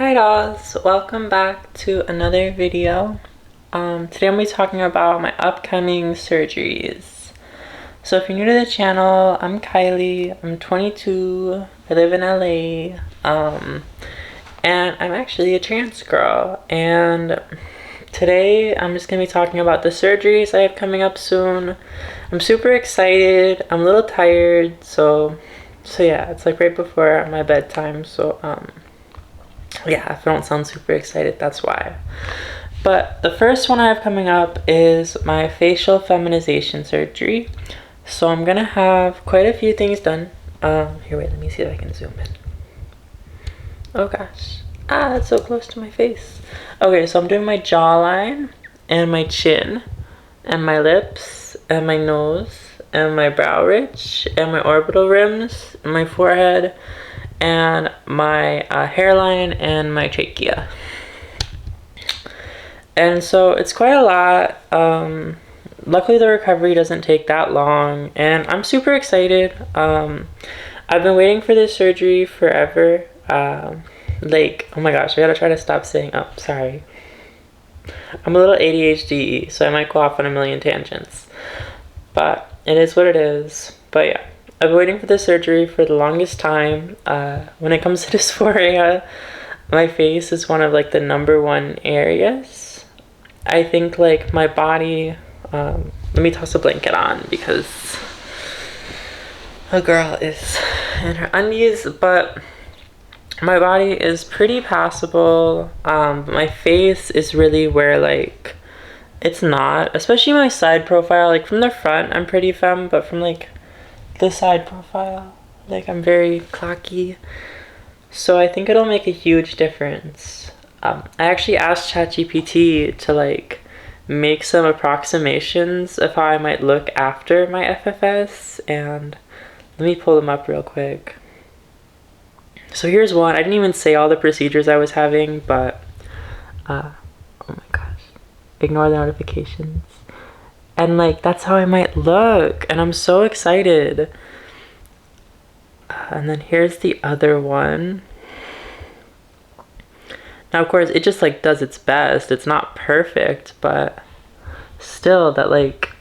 Hi dolls, welcome back to another video. Today I'm going to be talking about my upcoming surgeries. So if you're new to the channel, I'm Kylie, I'm 22, I live in LA, and I'm actually a trans girl. And today I'm just going to be talking about the surgeries I have coming up soon. I'm super excited, I'm a little tired, so yeah, it's like right before my bedtime, so yeah, if I don't sound super excited, that's why. But the first one I have coming up is my facial feminization surgery. So I'm gonna have quite a few things done. Here, wait, let me see if I can zoom in. Oh gosh. That's so close to my face. Okay, so I'm doing my jawline and my chin and my lips and my nose and my brow ridge and my orbital rims and my forehead and my hairline and my trachea. And so it's quite a lot. Luckily the recovery doesn't take that long and I'm super excited. I've been waiting for this surgery forever. Like, oh my gosh, I gotta try to stop saying sorry. I'm a little ADHD, so I might go off on a million tangents. But it is what it is. But yeah, I've been waiting for this surgery for the longest time. When it comes to dysphoria, my face is one of like the #1 areas. I think like my body, let me toss a blanket on because a girl is in her undies, but my body is pretty passable. My face is really where like it's not, especially my side profile. Like from the front I'm pretty femme, but from like the side profile, like I'm very clocky. So I think it'll make a huge difference. I actually asked ChatGPT to like make some approximations of how I might look after my FFS, and let me pull them up real quick. So here's one. I didn't even say all the procedures I was having, but oh my gosh, ignore the notifications. And like that's how I might look, and I'm so excited. And then here's the other one. Now of course it just like does its best. It's not perfect, but still that like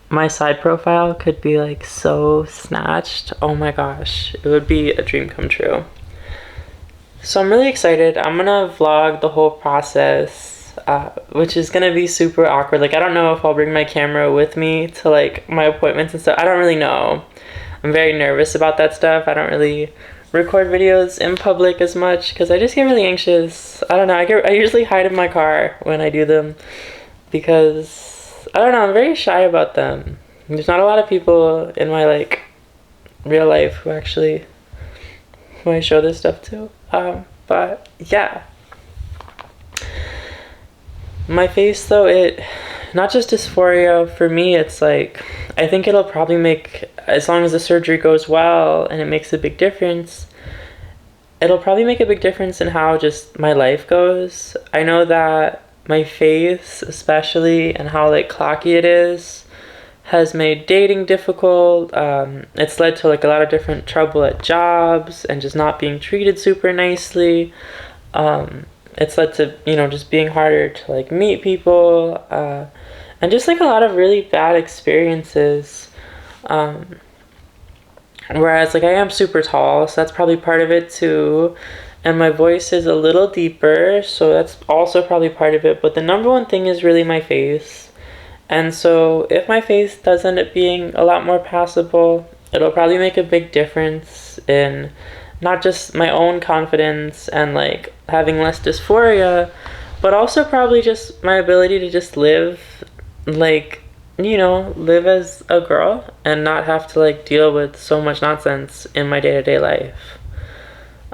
my side profile could be like so snatched. Oh my gosh, it would be a dream come true. So I'm really excited. I'm gonna vlog the whole process, which is gonna be super awkward. Like I don't know if I'll bring my camera with me to like my appointments and stuff. I don't really know. I'm very nervous about that stuff. I don't really record videos in public as much because I just get really anxious. I don't know. I usually hide in my car when I do them because I don't know. I'm very shy about them. There's not a lot of people in my like real life who I show this stuff to. But yeah. My face though, it not just dysphoria for me, it's like I think it'll probably make, as long as the surgery goes well and it makes a big difference, it'll probably make a big difference in how just my life goes. I know that my face especially and how like clocky it is has made dating difficult. It's led to like a lot of different trouble at jobs and just not being treated super nicely. It's led to, you know, just being harder to like meet people, and just like a lot of really bad experiences. Whereas like I am super tall, so that's probably part of it too. And my voice is a little deeper, so that's also probably part of it. But the #1 thing is really my face. And so if my face does end up being a lot more passable, it'll probably make a big difference in not just my own confidence and like having less dysphoria, but also probably just my ability to just live, like, you know, live as a girl and not have to like deal with so much nonsense in my day-to-day life.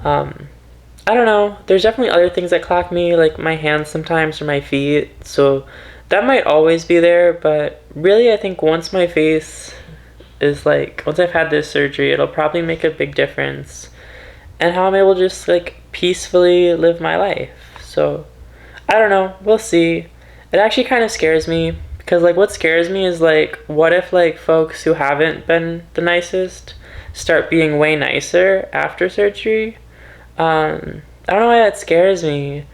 I don't know. There's definitely other things that clock me, like my hands sometimes or my feet. So that might always be there, but really I think once my face is like, once I've had this surgery, it'll probably make a big difference and how I'm able to just like peacefully live my life. So I don't know, we'll see. It actually kind of scares me because like what scares me is like, what if like folks who haven't been the nicest start being way nicer after surgery? I don't know why that scares me.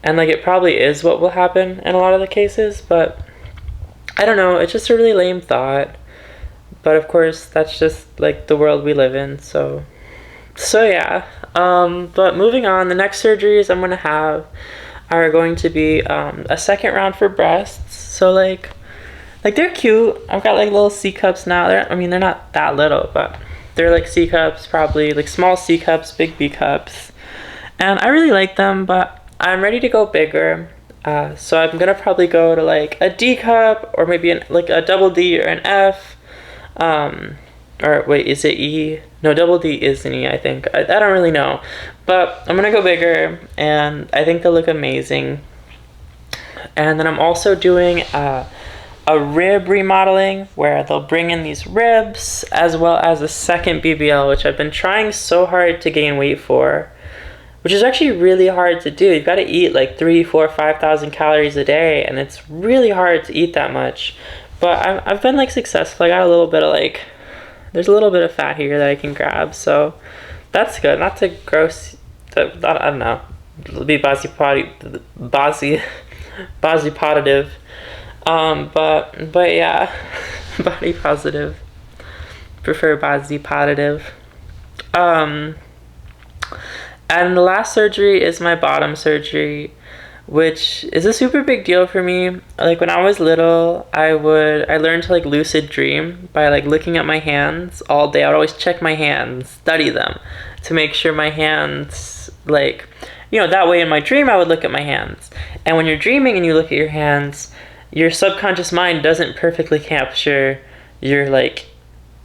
And like it probably is what will happen in a lot of the cases, but I don't know, it's just a really lame thought. But of course, that's just like the world we live in, so yeah. But moving on, the next surgeries I'm gonna have are going to be a second round for breasts. So like they're cute. I've got like little C cups now. I mean they're not that little, but they're like C cups, probably like small C cups, big B cups, and I really like them. But I'm ready to go bigger. So I'm gonna probably go to like a D cup or maybe like a double D or an F. Or wait, is it E? No, double D is an E, I think. I don't really know. But I'm gonna go bigger, and I think they'll look amazing. And then I'm also doing a rib remodeling where they'll bring in these ribs as well as a second BBL, which I've been trying so hard to gain weight for, which is actually really hard to do. You've got to eat like 3, 4, 5,000 calories a day, and it's really hard to eat that much. But I've been like successful. I got a little bit of like, there's a little bit of fat here that I can grab, so that's good. Not to gross, I don't know, be body positive. But yeah, body positive. Prefer body positive. And the last surgery is my bottom surgery, which is a super big deal for me. Like when I was little, I learned to like lucid dream by like looking at my hands all day. I would always check my hands, study them to make sure my hands like, that way in my dream I would look at my hands. And when you're dreaming and you look at your hands, your subconscious mind doesn't perfectly capture your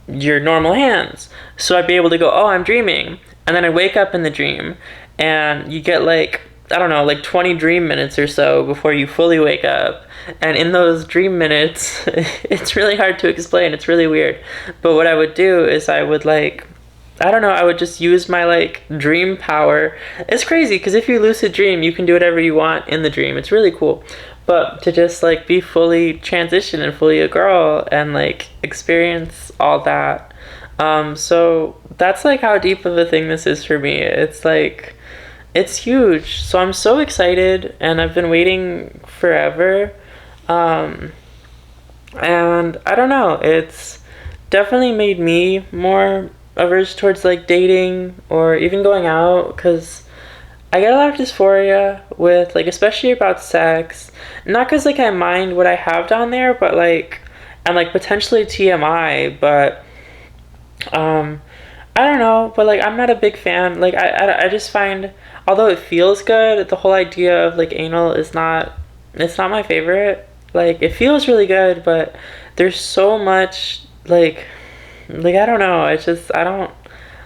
normal hands. So I'd be able to go, oh, I'm dreaming. And then I wake up in the dream and you get like, I don't know, like 20 dream minutes or so before you fully wake up. And in those dream minutes, it's really hard to explain. It's really weird. But what I would do is I would I would just use my like dream power. It's crazy because if you lucid dream, you can do whatever you want in the dream. It's really cool. But to just like be fully transitioned and fully a girl and like experience all that. So that's like how deep of a thing this is for me. It's like, it's huge. So I'm so excited and I've been waiting forever. And I don't know, it's definitely made me more averse towards like dating or even going out because I get a lot of dysphoria with like, especially about sex. Not because like I mind what I have down there, but like, and like potentially TMI, but I don't know, but like I'm not a big fan. Like I just find, although it feels good, the whole idea of like anal is not, it's not my favorite. Like it feels really good, but there's so much like I don't know. I don't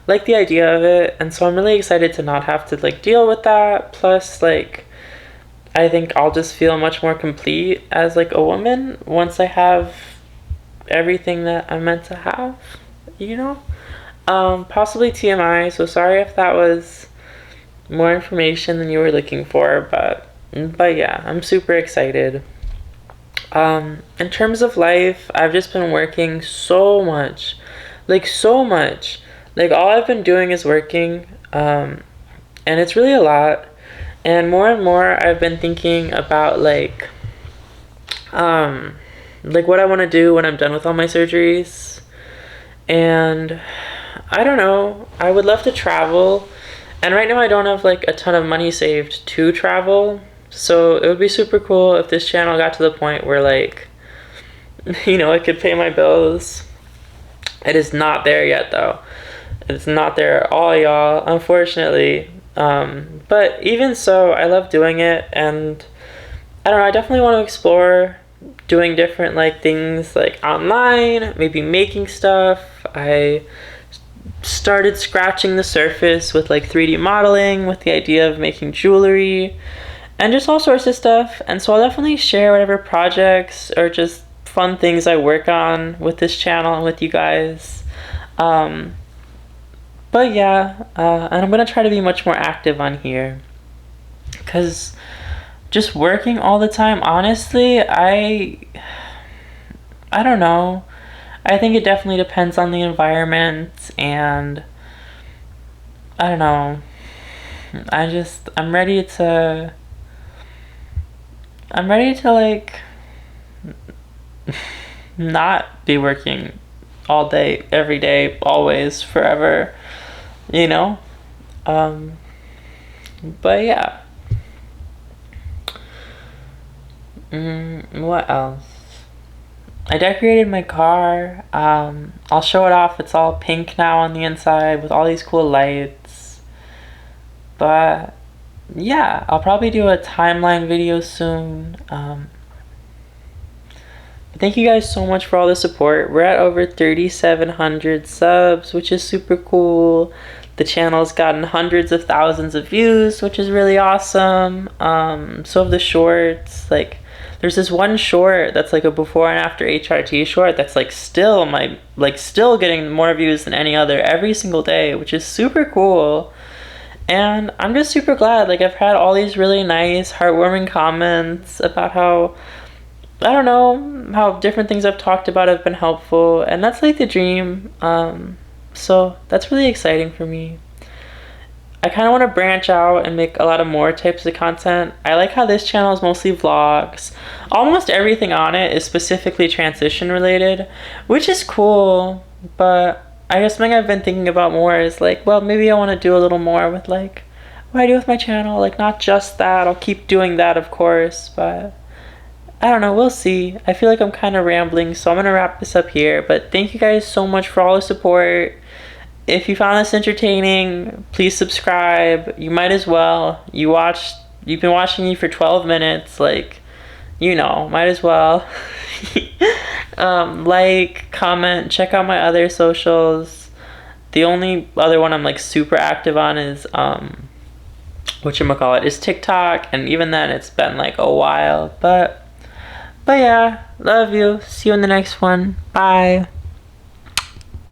like the idea of it, and so I'm really excited to not have to like deal with that. Plus, like I think I'll just feel much more complete as like a woman once I have everything that I'm meant to have, you know? Possibly TMI, so sorry if that was more information than you were looking for, but yeah, I'm super excited. In terms of life, I've just been working so much. Like so much. Like all I've been doing is working. And it's really a lot. And more I've been thinking about like what I want to do when I'm done with all my surgeries. And I don't know. I would love to travel. And right now I don't have like a ton of money saved to travel. So it would be super cool if this channel got to the point where like, I could pay my bills. It is not there yet though. It's not there at all, y'all, unfortunately. But even so, I love doing it, and I don't know, I definitely want to explore doing different like things like online, maybe making stuff. I started scratching the surface with like 3D modeling with the idea of making jewelry and just all sorts of stuff. And so I'll definitely share whatever projects or just fun things I work on with this channel and with you guys. But yeah, and I'm gonna try to be much more active on here because just working all the time, honestly, I don't know. I think it definitely depends on the environment, and I don't know. I'm ready to like not be working all day, every day, always, forever, you know? Um, but yeah. What else? I decorated my car. I'll show it off. It's all pink now on the inside with all these cool lights. But yeah, I'll probably do a timeline video soon. Thank you guys so much for all the support. We're at over 3,700 subs, which is super cool. The channel's gotten hundreds of thousands of views, which is really awesome. So have the shorts. Like, there's this one short that's like a before and after HRT short that's like still getting more views than any other every single day, which is super cool. And I'm just super glad. Like, I've had all these really nice, heartwarming comments about how, I don't know, how different things I've talked about have been helpful, and that's like the dream. So that's really exciting for me. I kind of want to branch out and make a lot of more types of content. I like how this channel is mostly vlogs. Almost everything on it is specifically transition related, which is cool, but I guess something I've been thinking about more is like, well, maybe I want to do a little more with like what I do with my channel. Like, not just that. I'll keep doing that, of course, but I don't know, we'll see. I feel like I'm kind of rambling, so I'm going to wrap this up here. But thank you guys so much for all the support. If you found this entertaining, please subscribe. You might as well. You've been watching me for 12 minutes, like, might as well. Like, comment, check out my other socials. The only other one I'm like super active on is whatchamacallit, is TikTok, and even then it's been like a while, but yeah, love you. See you in the next one. Bye.